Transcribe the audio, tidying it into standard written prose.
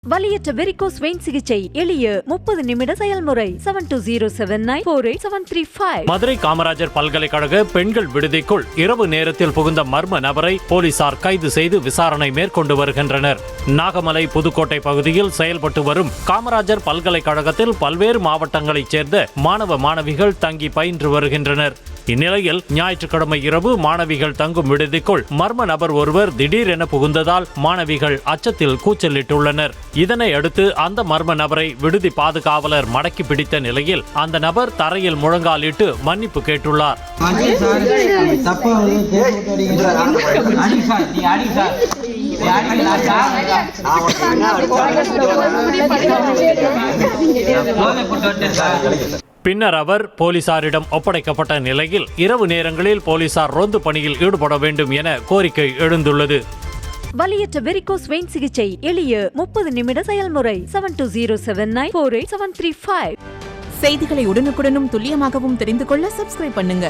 வலியற்ற varicose vein சிகிச்சை எளிய 30 நிமிட செயல்முறை 7209487335. மதுரை காமராஜர் பல்கலைக்கழக பெண்கள் விடுதிக்குள் இரவு நேரத்தில் புகுந்த மர்ம நபரை போலீசார் கைது செய்து விசாரணை மேற்கொண்டு வருகின்றனர். நாகமலை புதுக்கோட்டை பகுதியில் செயல்பட்டு வரும் காமராஜர் பல்கலைக்கழகத்தில் பல்வேறு மாவட்டங்களைச் சேர்ந்த மாணவ மாணவிகள் தங்கி பயின்று வருகின்றனர். இந்நிலையில் ஞாயிற்றுக்கிழமை இரவு மாணவிகள் தங்கும் விடுதிக்குள் மர்ம நபர் ஒருவர் திடீரென புகுந்ததால் மாணவிகள் அச்சத்தில் கூச்சலிட்டுள்ளனர். இதனை அடுத்து அந்த மர்ம நபரை விடுதி பாதுகாவலர் மடக்கி பிடித்த நிலையில் அந்த நபர் தரையில் முழங்காலிட்டு மன்னிப்பு கேட்டுள்ளார். பின்னர் அவர் போலீசாரிடம் ஒப்படைக்கப்பட்ட நிலையில் இரவு நேரங்களில் போலீசார் ரோந்து பணியில் ஈடுபட வேண்டும் என கோரிக்கை எழுந்துள்ளது. வலியற்ற வெரிகோஸ் வெயின் சிகிச்சை எளிய 30 நிமிட செயல்முறை 7209487335. செய்திகளை உடனுக்குடனும் துல்லியமாகவும் தெரிந்து கொள்ள சப்ஸ்கிரைப் பண்ணுங்க.